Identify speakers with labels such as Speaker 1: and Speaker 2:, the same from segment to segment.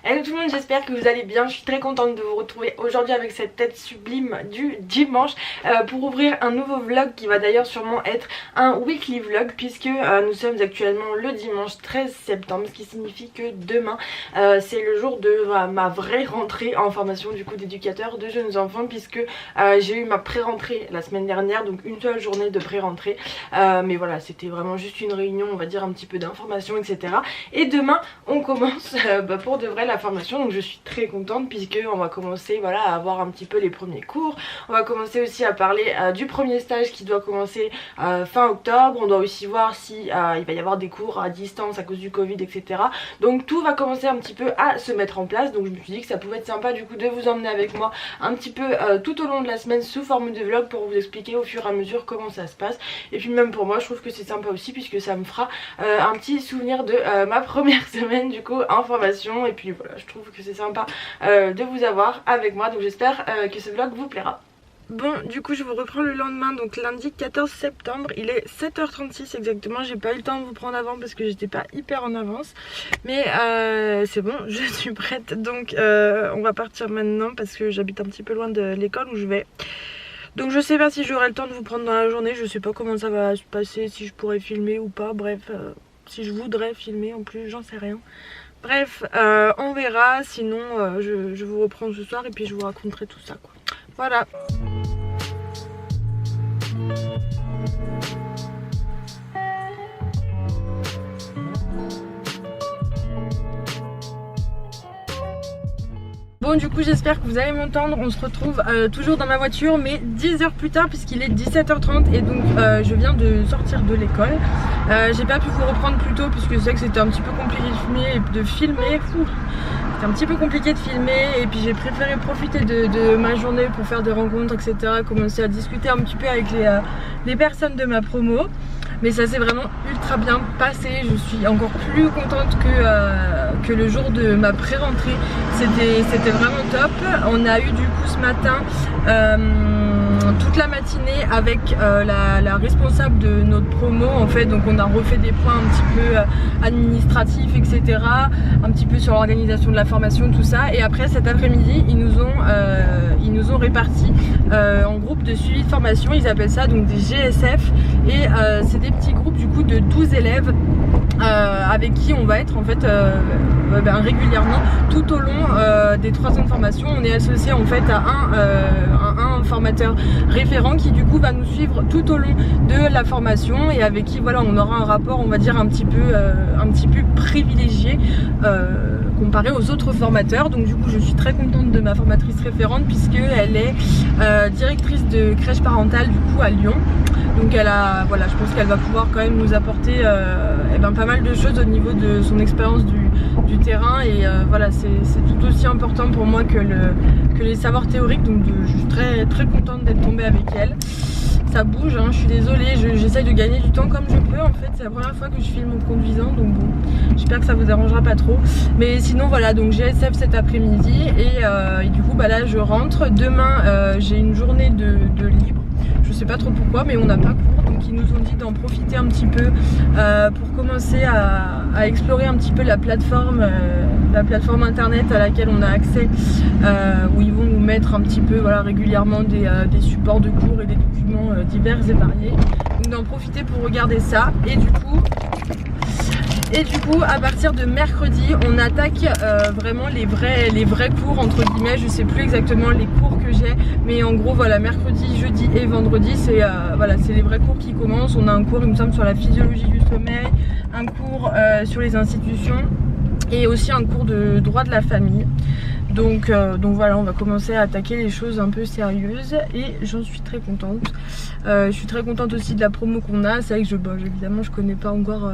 Speaker 1: Hello tout le monde, j'espère que vous allez bien. Je suis très contente de vous retrouver aujourd'hui avec cette tête sublime du dimanche pour ouvrir un nouveau vlog qui va d'ailleurs sûrement être un weekly vlog, puisque nous sommes actuellement le dimanche 13 septembre, ce qui signifie que demain c'est le jour de ma vraie rentrée en formation du coup d'éducateur de jeunes enfants, puisque j'ai eu ma pré-rentrée la semaine dernière, donc une seule journée de pré-rentrée, mais voilà, c'était vraiment juste une réunion, on va dire un petit peu d'information, etc. Et demain on commence pour de vrai la formation, donc je suis très contente puisque on va commencer voilà à avoir un petit peu les premiers cours. On va commencer aussi à parler du premier stage qui doit commencer fin octobre. On doit aussi voir si il va y avoir des cours à distance à cause du Covid, etc. Donc tout va commencer un petit peu à se mettre en place, donc je me suis dit que ça pouvait être sympa du coup de vous emmener avec moi un petit peu tout au long de la semaine sous forme de vlog pour vous expliquer au fur et à mesure comment ça se passe. Et puis même pour moi je trouve que c'est sympa aussi puisque ça me fera un petit souvenir de ma première semaine du coup en formation. Et puis voilà, je trouve que c'est sympa de vous avoir avec moi, donc j'espère que ce vlog vous plaira. Bon, du coup je vous reprends le lendemain, donc lundi 14 septembre, il est 7h36 exactement. J'ai pas eu le temps de vous prendre avant parce que j'étais pas hyper en avance, mais c'est bon, je suis prête. Donc on va partir maintenant parce que j'habite un petit peu loin de l'école où je vais. Donc je sais pas si j'aurai le temps de vous prendre dans la journée, je sais pas comment ça va se passer, si je pourrais filmer ou pas, bref, si je voudrais filmer en plus, j'en sais rien. Bref, on verra, sinon je vous reprends ce soir et puis je vous raconterai tout ça quoi. Voilà. Bon, du coup j'espère que vous allez m'entendre. On se retrouve toujours dans ma voiture, mais 10 heures plus tard puisqu'il est 17h30 et donc je viens de sortir de l'école. J'ai pas pu vous reprendre plus tôt puisque je sais que c'était un petit peu compliqué de filmer. C'était un petit peu compliqué de filmer et puis j'ai préféré profiter de ma journée pour faire des rencontres, etc. Commencer à discuter un petit peu avec les personnes de ma promo. Mais ça s'est vraiment ultra bien passé. Je suis encore plus contente que le jour de ma pré-rentrée. C'était vraiment top. On a eu du coup ce matin toute la matinée avec la responsable de notre promo en fait. Donc on a refait des points un petit peu administratifs, etc. Un petit peu sur l'organisation de la formation, tout ça. Et après cet après-midi ils nous ont répartis en groupe de suivi de formation. Ils appellent ça donc des GSF. Et c'est des petits groupes du coup de 12 élèves avec qui on va être en fait régulièrement tout au long des 3 ans de formation. On est associé en fait à un formateur référent qui du coup va nous suivre tout au long de la formation et avec qui voilà on aura un rapport on va dire un petit peu privilégié comparé aux autres formateurs. Donc du coup je suis très contente de ma formatrice référente puisque elle est directrice de crèche parentale du coup à Lyon. Donc elle a, voilà, je pense qu'elle va pouvoir quand même nous apporter pas mal de choses au niveau de son expérience du terrain et voilà, c'est tout aussi important pour moi que les savoirs théoriques. Donc je suis très très contente d'être tombée avec elle. Ça bouge, hein, je suis désolée, j'essaye de gagner du temps comme je peux en fait, c'est la première fois que je filme en conduisant, donc bon, j'espère que ça vous arrangera pas trop. Mais sinon voilà, donc GSF cet après-midi et du coup bah là je rentre. Demain j'ai une journée de libre. Je sais pas trop pourquoi, mais on n'a pas cours, donc ils nous ont dit d'en profiter un petit peu pour commencer à explorer un petit peu la plateforme internet à laquelle on a accès, où ils vont nous mettre un petit peu voilà, régulièrement des supports de cours et des documents divers et variés. Donc d'en profiter pour regarder ça et du coup à partir de mercredi on attaque vraiment les vrais cours entre guillemets. Je sais plus exactement les cours que j'ai, mais en gros voilà, mercredi, jeudi et vendredi c'est voilà, c'est les vrais cours qui commencent. On a un cours il me semble sur la physiologie du sommeil, un cours sur les institutions et aussi un cours de droit de la famille. Donc voilà, on va commencer à attaquer les choses un peu sérieuses et j'en suis très contente. Je suis très contente aussi de la promo qu'on a. C'est vrai que évidemment je connais pas encore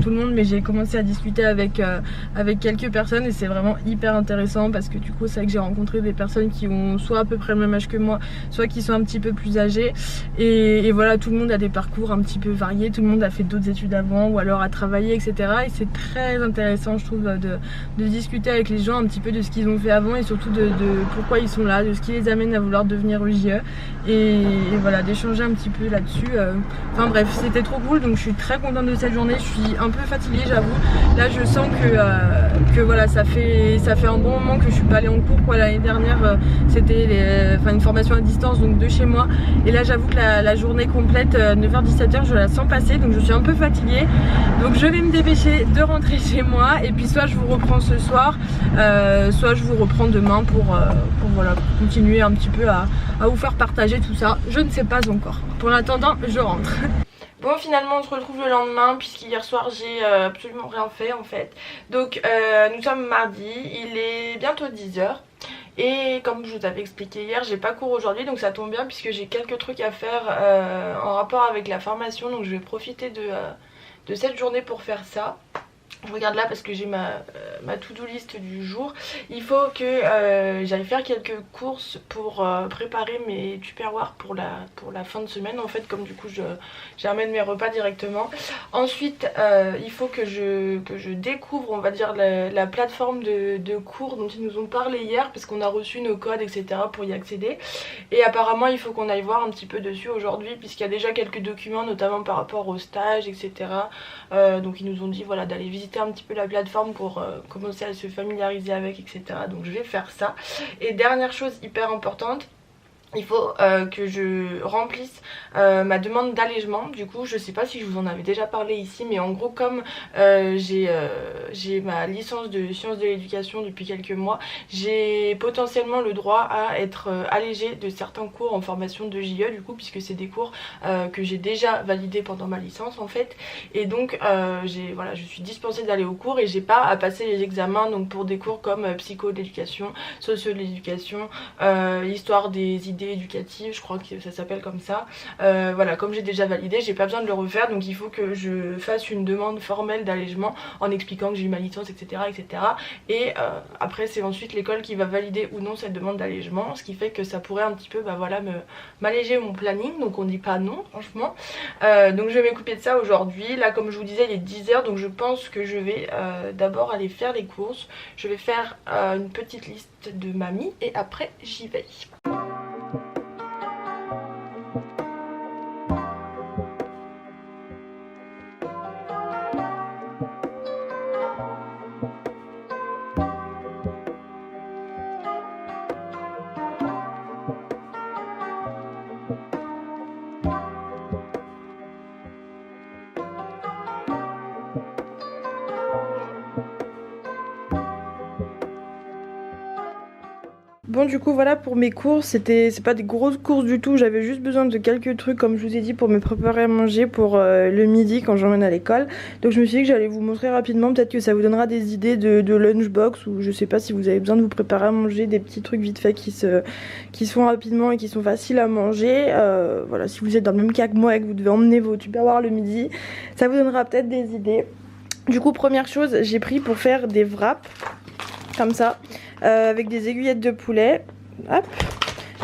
Speaker 1: tout le monde, mais j'ai commencé à discuter avec quelques personnes et c'est vraiment hyper intéressant parce que du coup c'est vrai que j'ai rencontré des personnes qui ont soit à peu près le même âge que moi, soit qui sont un petit peu plus âgées et voilà, tout le monde a des parcours un petit peu variés, tout le monde a fait d'autres études avant ou alors a travaillé, etc. Et c'est très intéressant je trouve de discuter avec les gens un petit peu de ce qu'ils qu'ils ont fait avant et surtout de pourquoi ils sont là, de ce qui les amène à vouloir devenir EJE et voilà, d'échanger un petit peu là-dessus. Enfin bref, c'était trop cool, donc je suis très contente de cette journée. Je suis un peu fatiguée, j'avoue. Là je sens que voilà, ça fait un bon moment que je suis pas allée en cours, quoi. L'année dernière c'était une formation à distance, donc de chez moi, et là j'avoue que la journée complète 9h-17h je la sens passer, donc je suis un peu fatiguée, donc je vais me dépêcher de rentrer chez moi et puis soit je vous reprends ce soir, soit je vous reprends demain pour voilà, pour continuer un petit peu à vous faire partager tout ça. Je ne sais pas encore. Pour l'attendant, je rentre. Bon, finalement on se retrouve le lendemain puisqu'hier soir j'ai absolument rien fait en fait. Donc nous sommes mardi, il est bientôt 10h. Et comme je vous avais expliqué hier, j'ai pas cours aujourd'hui, donc ça tombe bien puisque j'ai quelques trucs à faire en rapport avec la formation. Donc je vais profiter de cette journée pour faire ça. Je regarde là parce que j'ai ma to-do list du jour. Il faut que j'aille faire quelques courses pour préparer mes tupperwares pour la fin de semaine en fait, comme du coup j'amène mes repas directement. Ensuite il faut que je découvre, on va dire, la plateforme de cours dont ils nous ont parlé hier, parce qu'on a reçu nos codes etc pour y accéder, et apparemment il faut qu'on aille voir un petit peu dessus aujourd'hui puisqu'il y a déjà quelques documents, notamment par rapport au stage etc. Donc ils nous ont dit voilà d'aller visiter un petit peu la plateforme pour commencer à se familiariser avec etc. Donc je vais faire ça. Et dernière chose hyper importante, il faut que je remplisse ma demande d'allègement. Du coup je sais pas si je vous en avais déjà parlé ici, mais en gros comme j'ai ma licence de sciences de l'éducation depuis quelques mois, j'ai potentiellement le droit à être allégée de certains cours en formation de JE, du coup, puisque c'est des cours que j'ai déjà validés pendant ma licence en fait. Et donc voilà, je suis dispensée d'aller au cours et j'ai pas à passer les examens, donc pour des cours comme psycho de l'éducation, socio de l'éducation, histoire des idées éducative, je crois que ça s'appelle comme ça. Voilà, comme j'ai déjà validé, j'ai pas besoin de le refaire, donc il faut que je fasse une demande formelle d'allègement en expliquant que j'ai eu ma licence etc etc. Et après c'est ensuite l'école qui va valider ou non cette demande d'allègement, ce qui fait que ça pourrait un petit peu voilà, m'alléger mon planning, donc on dit pas non franchement. Donc je vais m'occuper de ça aujourd'hui. Là comme je vous disais il est 10h, donc je pense que je vais d'abord aller faire les courses. Je vais faire une petite liste de mamie et après j'y vais. Bon du coup voilà pour mes courses, c'est pas des grosses courses du tout, j'avais juste besoin de quelques trucs comme je vous ai dit pour me préparer à manger pour le midi quand j'emmène à l'école. Donc je me suis dit que j'allais vous montrer rapidement, peut-être que ça vous donnera des idées de lunchbox, ou je sais pas si vous avez besoin de vous préparer à manger, des petits trucs vite fait qui se font rapidement et qui sont faciles à manger. Voilà, si vous êtes dans le même cas que moi et que vous devez emmener vos tupperwares le midi, ça vous donnera peut-être des idées. Du coup première chose, j'ai pris pour faire des wraps comme ça, avec des aiguillettes de poulet, hop,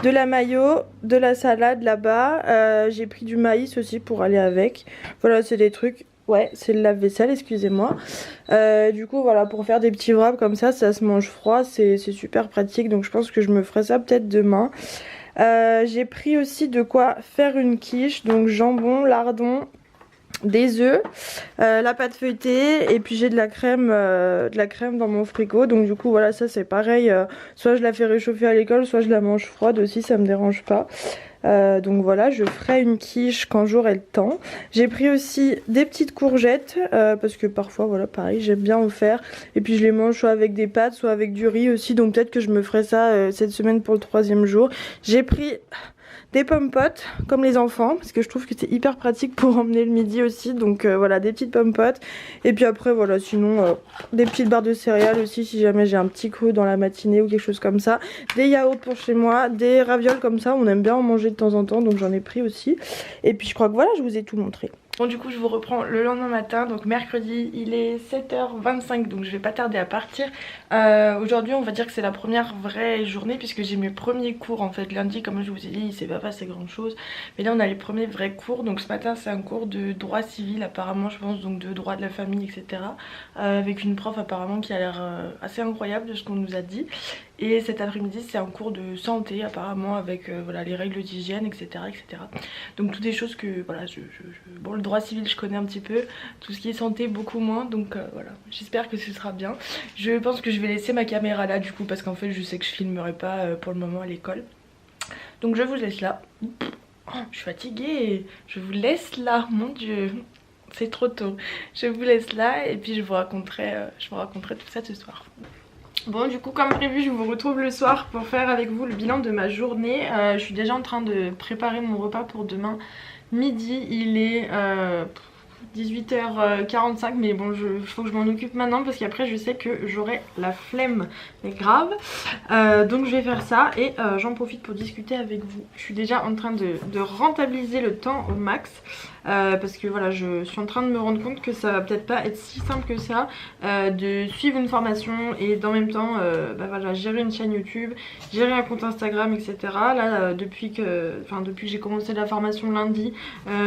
Speaker 1: de la mayo, de la salade là-bas, j'ai pris du maïs aussi pour aller avec. Voilà, c'est des trucs, ouais c'est le lave-vaisselle, excusez-moi. Du coup voilà, pour faire des petits wraps comme ça se mange froid, c'est super pratique, donc je pense que je me ferai ça peut-être demain. J'ai pris aussi de quoi faire une quiche, donc jambon, lardon, des œufs, la pâte feuilletée, et puis j'ai de la crème dans mon frigo, donc du coup voilà, ça c'est pareil, soit je la fais réchauffer à l'école, soit je la mange froide aussi, ça me dérange pas. Donc voilà, je ferai une quiche quand j'aurai le temps. J'ai pris aussi des petites courgettes, parce que parfois voilà pareil j'aime bien en faire, et puis je les mange soit avec des pâtes soit avec du riz aussi, donc peut-être que je me ferai ça cette semaine pour le 3e jour. J'ai pris des pommes potes comme les enfants parce que je trouve que c'est hyper pratique pour emmener le midi aussi, donc voilà, des petites pommes potes. Et puis après voilà, sinon des petites barres de céréales aussi si jamais j'ai un petit creux dans la matinée ou quelque chose comme ça. Des yaourts pour chez moi, des ravioles comme ça, on aime bien en manger de temps en temps, donc j'en ai pris aussi. Et puis je crois que voilà, je vous ai tout montré. Bon du coup je vous reprends le lendemain matin, donc mercredi il est 7h25 donc je vais pas tarder à partir. Aujourd'hui on va dire que c'est la première vraie journée puisque j'ai mes premiers cours en fait lundi, comme je vous ai dit il s'est pas passé grand chose. Mais là on a les premiers vrais cours, donc ce matin c'est un cours de droit civil apparemment je pense, donc de droit de la famille etc. Avec une prof apparemment qui a l'air assez incroyable de ce qu'on nous a dit. Et cet après-midi c'est un cours de santé apparemment avec voilà, les règles d'hygiène etc, etc. Donc toutes des choses que voilà bon le droit civil je connais un petit peu, tout ce qui est santé beaucoup moins, donc voilà j'espère que ce sera bien. Je pense que je vais laisser ma caméra là du coup parce qu'en fait je sais que je filmerai pas pour le moment à l'école. Donc je vous laisse là. Oh, je suis fatiguée, je vous laisse là, mon dieu. C'est trop tôt. Je vous laisse là et puis je vous raconterai tout ça ce soir. Bon du coup comme prévu je vous retrouve le soir pour faire avec vous le bilan de ma journée. Je suis déjà en train de préparer mon repas pour demain midi. Il est 18h45 mais bon faut que je m'en occupe maintenant parce qu'après je sais que j'aurai la flemme mais grave. Donc je vais faire ça et j'en profite pour discuter avec vous. Je suis déjà en train de rentabiliser le temps au max. Parce que voilà je suis en train de me rendre compte que ça va peut-être pas être si simple que ça de suivre une formation et dans même temps bah voilà, gérer une chaîne YouTube, gérer un compte Instagram etc. Là depuis que j'ai commencé la formation lundi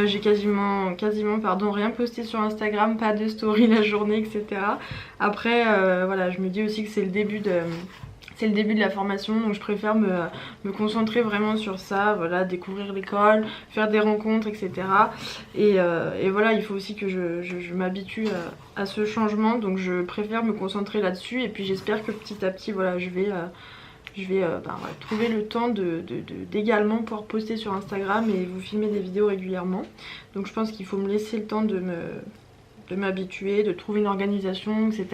Speaker 1: j'ai quasiment pardon rien posté sur Instagram, pas de story la journée etc. Après voilà je me dis aussi que c'est le début de la formation donc je préfère me concentrer vraiment sur ça, voilà, découvrir l'école, faire des rencontres etc. Et voilà il faut aussi que je m'habitue à ce changement donc je préfère me concentrer là-dessus et puis j'espère que petit à petit voilà je vais voilà, trouver le temps d'également pouvoir poster sur Instagram et vous filmer des vidéos régulièrement. Donc je pense qu'il faut me laisser le temps de m'habituer, de trouver une organisation etc.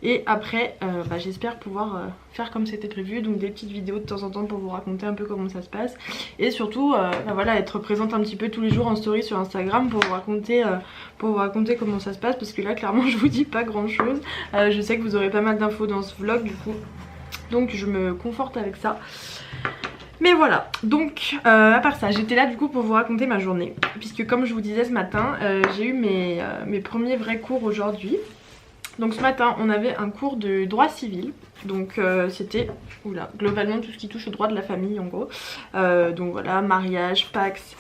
Speaker 1: Et après bah, j'espère pouvoir faire comme c'était prévu, donc des petites vidéos de temps en temps pour vous raconter un peu comment ça se passe et surtout bah, voilà, être présente un petit peu tous les jours en story sur Instagram pour vous raconter comment ça se passe parce que là clairement je vous dis pas grand chose. Je sais que vous aurez pas mal d'infos dans ce vlog du coup donc je me conforte avec ça. Mais voilà, donc à part ça, j'étais là du coup pour vous raconter ma journée. Puisque comme je vous disais ce matin, j'ai eu mes premiers vrais cours aujourd'hui. Donc ce matin, on avait un cours de droit civil. Donc c'était globalement tout ce qui touche au droit de la famille en gros. Donc voilà, mariage, pax,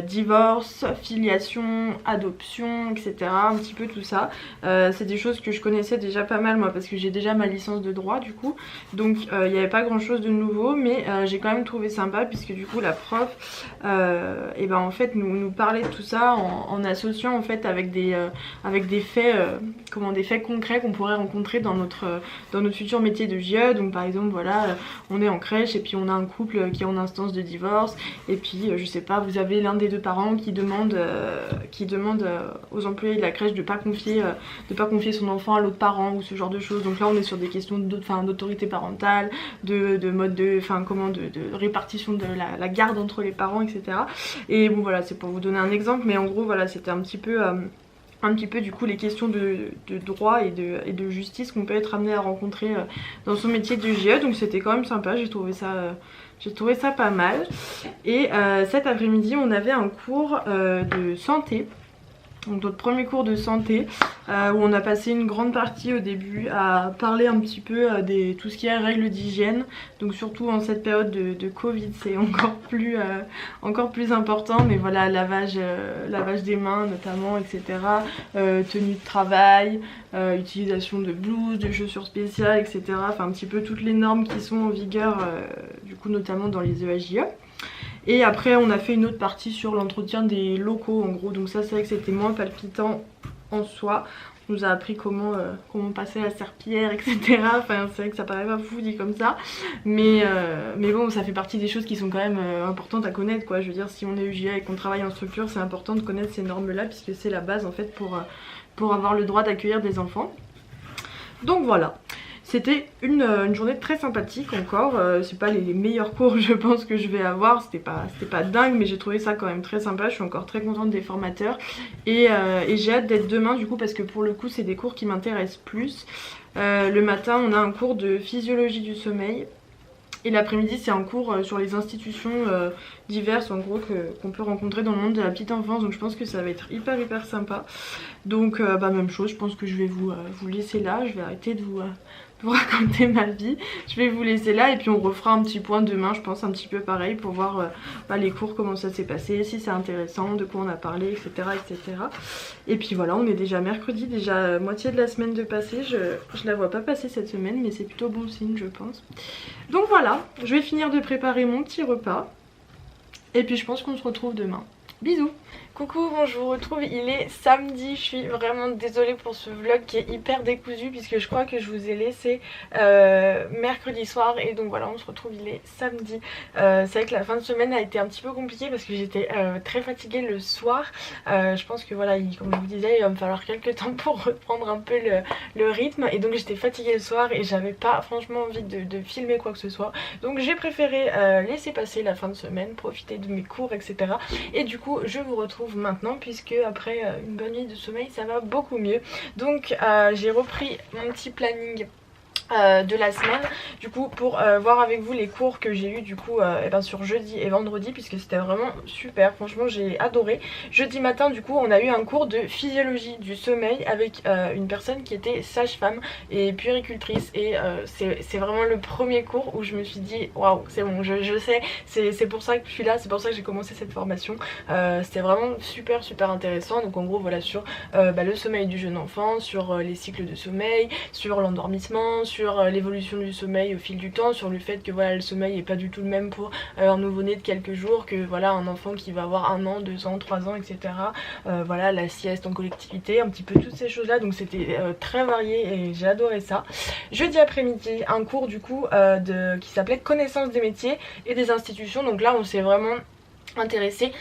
Speaker 1: divorce, filiation, adoption, etc. Un petit peu tout ça. C'est des choses que je connaissais déjà pas mal moi parce que j'ai déjà ma licence de droit du coup. Donc il n'y avait pas grand chose de nouveau mais j'ai quand même trouvé sympa puisque du coup la prof et ben en fait nous parlait de tout ça en associant en fait avec des faits des faits concrets qu'on pourrait rencontrer dans notre futur métier de JE. Donc par exemple voilà on est en crèche et puis on a un couple qui est en instance de divorce et puis je sais pas, vous avez l'un des deux parents qui demande aux employés de la crèche de pas confier son enfant à l'autre parent ou ce genre de choses. Donc là on est sur des questions d'autorité parentale, de mode de répartition de la garde entre les parents etc. Et bon voilà c'est pour vous donner un exemple mais en gros voilà c'était un petit peu du coup les questions de droit et de justice qu'on peut être amené à rencontrer dans son métier de JE. Donc c'était quand même sympa, j'ai trouvé ça pas mal. Et cet après-midi on avait un cours de santé. Donc notre premier cours de santé où on a passé une grande partie au début à parler un petit peu de tout ce qui est règles d'hygiène. Donc surtout en cette période de Covid c'est encore plus important. Mais voilà, lavage des mains notamment etc. Tenue de travail, utilisation de blouses, de chaussures spéciales etc. Enfin un petit peu toutes les normes qui sont en vigueur du coup notamment dans les EAJE. Et après on a fait une autre partie sur l'entretien des locaux en gros. Donc ça c'est vrai que c'était moins palpitant en soi. On nous a appris comment passer la serpillière etc. Enfin c'est vrai que ça paraît pas fou dit comme ça. Mais bon ça fait partie des choses qui sont quand même importantes à connaître quoi. Je veux dire si on est UJA et qu'on travaille en structure c'est important de connaître ces normes là puisque c'est la base en fait pour avoir le droit d'accueillir des enfants. Donc voilà. C'était une journée très sympathique encore, c'est pas les meilleurs cours je pense que je vais avoir, c'était pas dingue mais j'ai trouvé ça quand même très sympa, je suis encore très contente des formateurs et j'ai hâte d'être demain du coup parce que pour le coup c'est des cours qui m'intéressent plus. Le matin on a un cours de physiologie du sommeil Et l'après-midi c'est un cours sur les institutions diverses en gros qu'on peut rencontrer dans le monde de la petite enfance. Donc je pense que ça va être hyper sympa. Donc même chose, je pense que je vais vous laisser là. Je vais arrêter de vous raconter ma vie. Je vais vous laisser là et puis on refera un petit point demain, je pense un petit peu pareil pour voir les cours, comment ça s'est passé, si c'est intéressant, de quoi on a parlé, etc. Et puis voilà, on est déjà mercredi, déjà moitié de la semaine de passer. Je la vois pas passer cette semaine mais c'est plutôt bon signe je pense. Donc voilà, je vais finir de préparer mon petit repas et puis je pense qu'on se retrouve demain. Bisous. Coucou, bon je vous retrouve, il est samedi, je suis vraiment désolée pour ce vlog qui est hyper décousu puisque je crois que je vous ai laissé mercredi soir et donc voilà on se retrouve, il est samedi. C'est vrai que la fin de semaine a été un petit peu compliquée parce que j'étais très fatiguée le soir. Je pense que voilà, comme je vous disais, il va me falloir quelques temps pour reprendre un peu le rythme et donc j'étais fatiguée le soir et j'avais pas franchement envie de filmer quoi que ce soit. Donc j'ai préféré laisser passer la fin de semaine, profiter de mes cours etc. Et du coup je vous retrouve maintenant puisque après une bonne nuit de sommeil ça va beaucoup mieux. Donc j'ai repris mon petit planning de la semaine du coup pour voir avec vous les cours que j'ai eu du coup sur jeudi et vendredi puisque c'était vraiment super, franchement j'ai adoré. Jeudi matin du coup on a eu un cours de physiologie du sommeil avec une personne qui était sage-femme et puéricultrice et c'est vraiment le premier cours où je me suis dit waouh c'est bon, je sais, c'est pour ça que je suis là, c'est pour ça que j'ai commencé cette formation. C'était vraiment super intéressant. Donc en gros voilà sur le sommeil du jeune enfant, sur les cycles de sommeil, sur l'endormissement, sur l'évolution du sommeil au fil du temps, sur le fait que voilà le sommeil est pas du tout le même pour un nouveau-né de quelques jours que voilà un enfant qui va avoir 1 an, 2 ans, 3 ans etc. Voilà la sieste en collectivité, un petit peu toutes ces choses là, donc c'était très varié et j'ai adoré ça. Jeudi après-midi un cours du coup qui s'appelait connaissance des métiers et des institutions. Donc là on s'est vraiment intéressé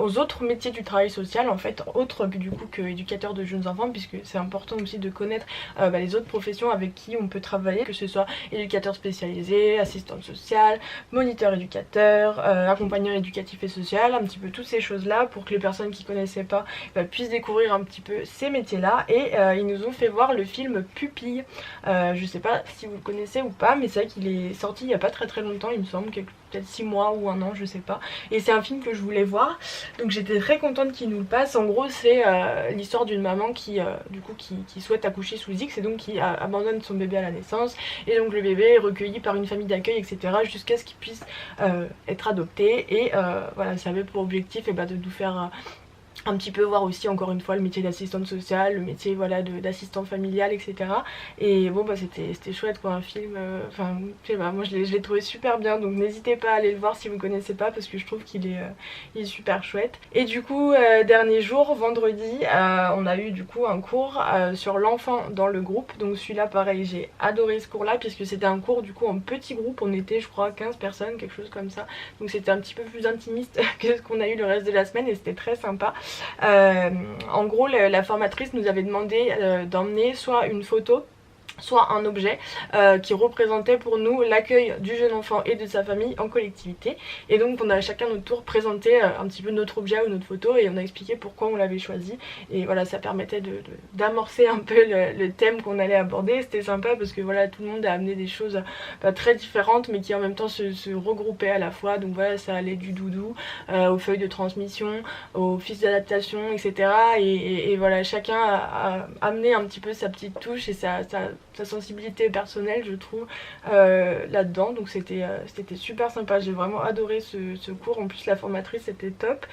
Speaker 1: aux autres métiers du travail social en fait, autres du coup que éducateur de jeunes enfants, puisque c'est important aussi de connaître les autres professions avec qui on peut travailler, que ce soit éducateur spécialisé, assistante sociale, moniteur éducateur, accompagnant éducatif et social, un petit peu toutes ces choses là pour que les personnes qui connaissaient pas puissent découvrir un petit peu ces métiers là. Et ils nous ont fait voir le film Pupille, je sais pas si vous le connaissez ou pas mais c'est vrai qu'il est sorti il y a pas très longtemps il me semble, peut-être 6 mois ou 1 an je sais pas, et c'est un film que je voulais voir donc j'étais très contente qu'il nous le passe. En gros c'est l'histoire d'une maman qui souhaite accoucher sous X et donc qui abandonne son bébé à la naissance et donc le bébé est recueilli par une famille d'accueil etc jusqu'à ce qu'il puisse être adopté et voilà ça avait pour objectif de nous faire un petit peu voir aussi encore une fois le métier d'assistante sociale, le métier voilà d'assistant familial etc. Et bon c'était chouette quoi, un film, enfin je sais pas, moi je l'ai trouvé super bien, donc n'hésitez pas à aller le voir si vous connaissez pas parce que je trouve qu'il est super chouette. Et du coup dernier jour, vendredi, on a eu du coup un cours sur l'enfant dans le groupe. Donc celui-là pareil j'ai adoré ce cours là puisque c'était un cours du coup en petit groupe, on était je crois 15 personnes, quelque chose comme ça, donc c'était un petit peu plus intimiste que ce qu'on a eu le reste de la semaine et c'était très sympa. En gros la formatrice nous avait demandé d'emmener soit une photo soit un objet qui représentait pour nous l'accueil du jeune enfant et de sa famille en collectivité, et donc on a chacun notre tour présenté un petit peu notre objet ou notre photo et on a expliqué pourquoi on l'avait choisi et voilà ça permettait d'amorcer un peu le thème qu'on allait aborder. C'était sympa parce que voilà tout le monde a amené des choses très différentes mais qui en même temps se regroupaient à la fois, donc voilà ça allait du doudou aux feuilles de transmission, aux fiches d'adaptation etc. Et voilà chacun a amené un petit peu sa petite touche et sa sensibilité personnelle je trouve là-dedans, donc c'était super sympa, j'ai vraiment adoré ce cours. En plus la formatrice était top,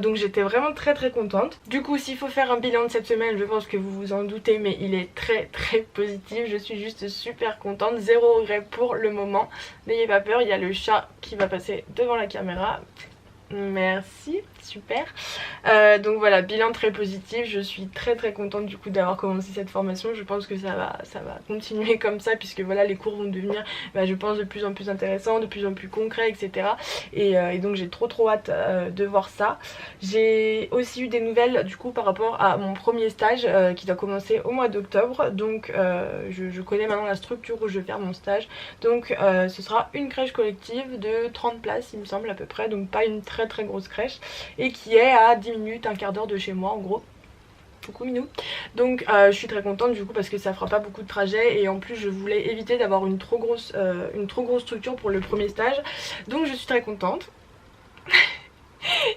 Speaker 1: donc j'étais vraiment très contente. Du coup s'il faut faire un bilan de cette semaine, je pense que vous vous en doutez mais il est très positif, je suis juste super contente, zéro regret pour le moment. N'ayez pas peur, il y a le chat qui va passer devant la caméra. Merci, super. Donc voilà, bilan très positif, je suis très contente du coup d'avoir commencé cette formation. Je pense que ça va continuer comme ça puisque voilà les cours vont devenir je pense de plus en plus intéressants, de plus en plus concrets etc. Et donc j'ai trop hâte de voir ça. J'ai aussi eu des nouvelles du coup par rapport à mon premier stage qui doit commencer au mois d'octobre. Donc je connais maintenant la structure où je vais faire mon stage. Donc ce sera une crèche collective de 30 places il me semble à peu près, donc pas une très grosse crèche et qui est à 10 minutes, un quart d'heure de chez moi en gros. coucou Minou. Donc je suis très contente du coup parce que ça fera pas beaucoup de trajet et en plus je voulais éviter d'avoir une trop grosse structure pour le premier stage. Donc je suis très contente.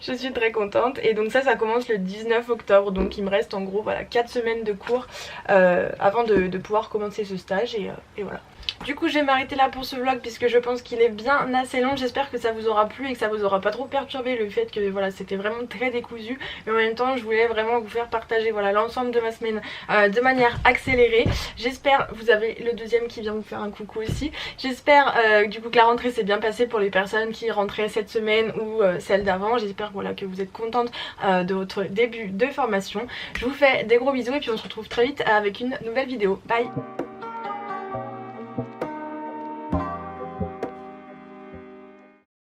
Speaker 1: Je suis très contente et donc ça commence le 19 octobre, donc il me reste en gros voilà 4 semaines de cours avant de pouvoir commencer ce stage et voilà. Du coup je vais m'arrêter là pour ce vlog puisque je pense qu'il est bien assez long. J'espère que ça vous aura plu et que ça vous aura pas trop perturbé le fait que voilà c'était vraiment très décousu, mais en même temps je voulais vraiment vous faire partager voilà l'ensemble de ma semaine de manière accélérée. J'espère, vous avez le deuxième qui vient vous faire un coucou aussi. J'espère du coup que la rentrée s'est bien passée pour les personnes qui rentraient cette semaine ou celle d'avant. J'espère voilà que vous êtes contente de votre début de formation. Je vous fais des gros bisous et puis on se retrouve très vite avec une nouvelle vidéo. Bye.